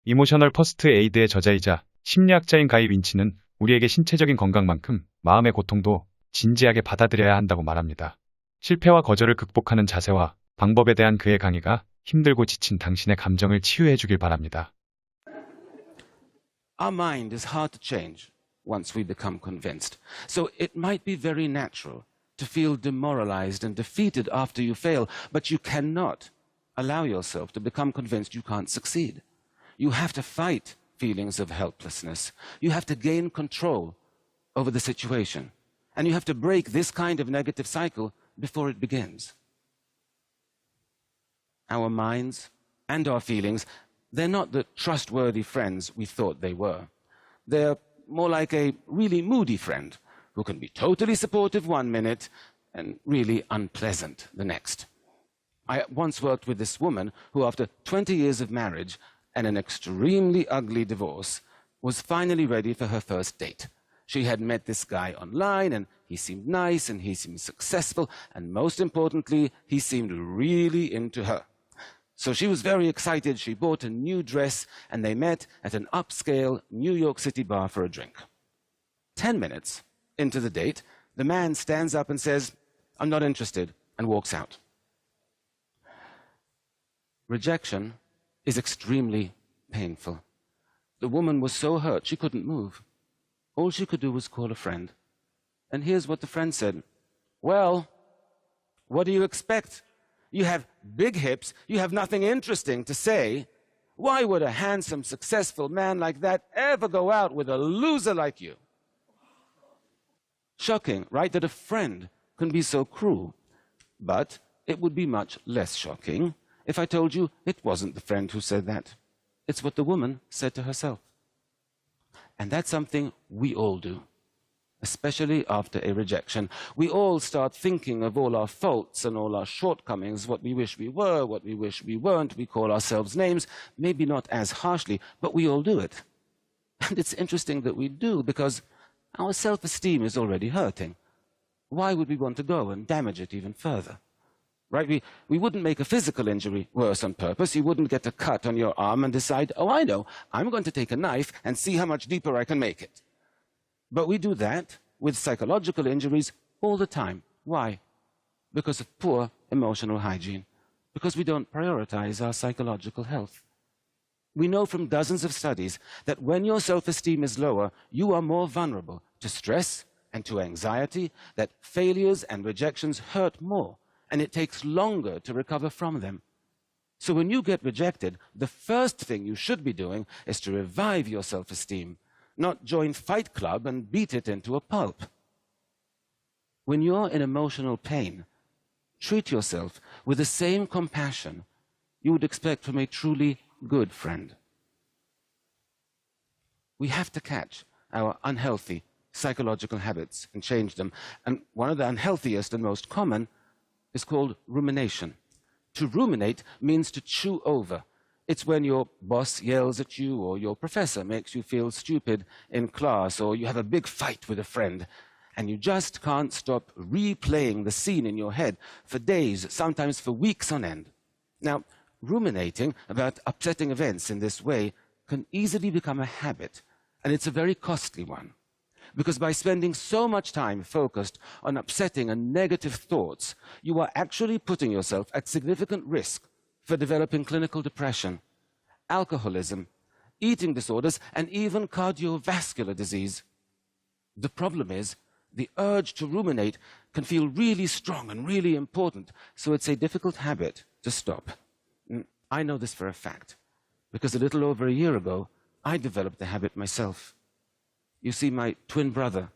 이모셔널 퍼스트 에이드의 저자이자 심리학자인 가이 린치는 우리에게 신체적인 건강만큼 마음의 고통도 진지하게 받아들여야 한다고 말합니다. 실패와 거절을 극복하는 자세와 방법에 대한 그의 강의가 힘들고 지친 당신의 감정을 치유해주길 바랍니다. Our mind is hard to change once we become convinced. So it might be very natural to feel demoralized and defeated after you fail, but you cannot allow yourself to become convinced you can't succeed. You have to fight feelings of helplessness. You have to gain control over the situation. And you have to break this kind of negative cycle before it begins. Our minds and our feelings, they're not the trustworthy friends we thought they were. They're more like a really moody friend who can be totally supportive one minute and really unpleasant the next. I once worked with this woman who, after 20 years of marriage and an extremely ugly divorce, was finally ready for her first date. She had met this guy online, and he seemed nice, and he seemed successful, and most importantly, he seemed really into her. So she was very excited. She bought a new dress, and they met at an upscale New York City bar for a drink. 10 minutes into the date, the man stands up and says, "I'm not interested," and walks out. Rejection is extremely painful. The woman was so hurt she couldn't move. All she could do was call a friend. And here's what the friend said. "Well, what do you expect? You have big hips, you have nothing interesting to say. Why would a handsome, successful man like that ever go out with a loser like you?" Shocking, right, that a friend can be so cruel. But it would be much less shocking if I told you it wasn't the friend who said that. It's what the woman said to herself. And that's something we all do, especially after a rejection. We all start thinking of all our faults and all our shortcomings, what we wish we were, what we wish we weren't. We call ourselves names, maybe not as harshly, but we all do it. And it's interesting that we do, because our self-esteem is already hurting. Why would we want to go and damage it even further? Right? We wouldn't make a physical injury worse on purpose. You wouldn't get a cut on your arm and decide, "Oh, I know, I'm going to take a knife and see how much deeper I can make it." But we do that with psychological injuries all the time. Why? Because of poor emotional hygiene. Because we don't prioritize our psychological health. We know from dozens of studies that when your self-esteem is lower, you are more vulnerable to stress and to anxiety, that failures and rejections hurt more, and it takes longer to recover from them. So when you get rejected, the first thing you should be doing is to revive your self-esteem, not join Fight Club and beat it into a pulp. When you're in emotional pain, treat yourself with the same compassion you would expect from a truly good friend. We have to catch our unhealthy psychological habits and change them. And one of the unhealthiest and most common is called rumination. To ruminate means to chew over. It's when your boss yells at you, or your professor makes you feel stupid in class, or you have a big fight with a friend, and you just can't stop replaying the scene in your head for days, sometimes for weeks on end. Now, ruminating about upsetting events in this way can easily become a habit, and it's a very costly one. Because by spending so much time focused on upsetting and negative thoughts, you are actually putting yourself at significant risk for developing clinical depression, alcoholism, eating disorders, and even cardiovascular disease. The problem is, the urge to ruminate can feel really strong and really important, so it's a difficult habit to stop. I know this for a fact, because a little over a year ago, I developed the habit myself. You see, my twin brother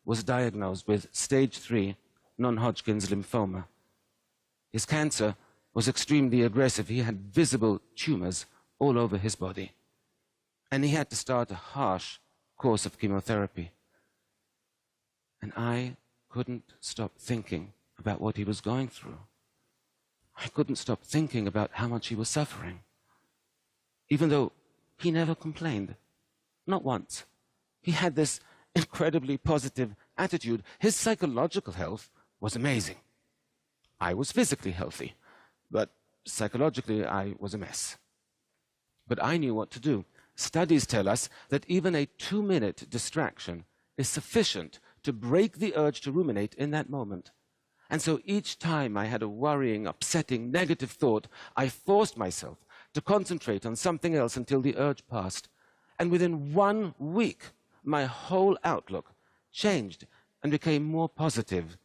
was diagnosed with stage 3 non-Hodgkin's lymphoma. His cancer was extremely aggressive. He had visible tumors all over his body. And he had to start a harsh course of chemotherapy. And I couldn't stop thinking about what he was going through. I couldn't stop thinking about how much he was suffering. Even though he never complained, not once. He had this incredibly positive attitude. His psychological health was amazing. I was physically healthy, but psychologically I was a mess. But I knew what to do. Studies tell us that even a 2-minute distraction is sufficient to break the urge to ruminate in that moment. And so each time I had a worrying, upsetting, negative thought, I forced myself to concentrate on something else until the urge passed. And within 1 week, my whole outlook changed and became more positive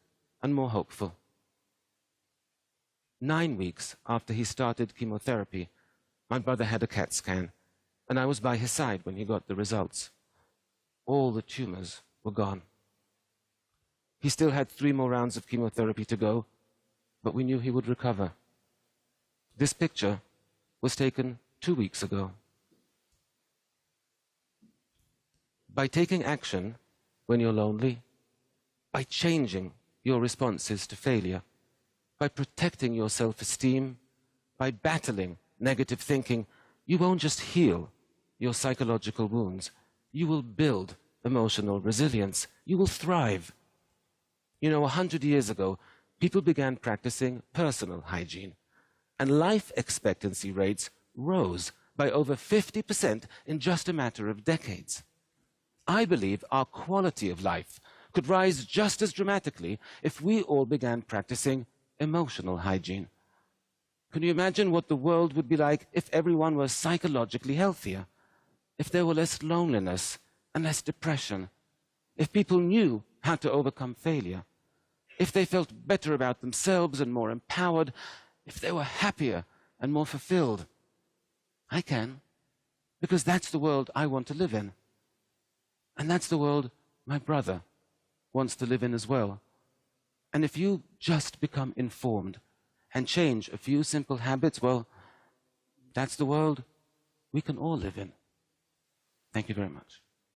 and more hopeful. 9 weeks after he started chemotherapy, my brother had a CAT scan, and I was by his side when he got the results. All the tumors were gone. He still had 3 more rounds of chemotherapy to go, but we knew he would recover. This picture was taken 2 weeks ago. By taking action when you're lonely, by changing your responses to failure, by protecting your self-esteem, by battling negative thinking, you won't just heal your psychological wounds. You will build emotional resilience. You will thrive. You know, 100 years ago, people began practicing personal hygiene, and life expectancy rates rose by over 50% in just a matter of decades. I believe our quality of life could rise just as dramatically if we all began practicing emotional hygiene. Can you imagine what the world would be like if everyone were psychologically healthier? If there were less loneliness and less depression? If people knew how to overcome failure? If they felt better about themselves and more empowered? If they were happier and more fulfilled? I can, because that's the world I want to live in. And that's the world my brother wants to live in as well. And if you just become informed and change a few simple habits, well, that's the world we can all live in. Thank you very much.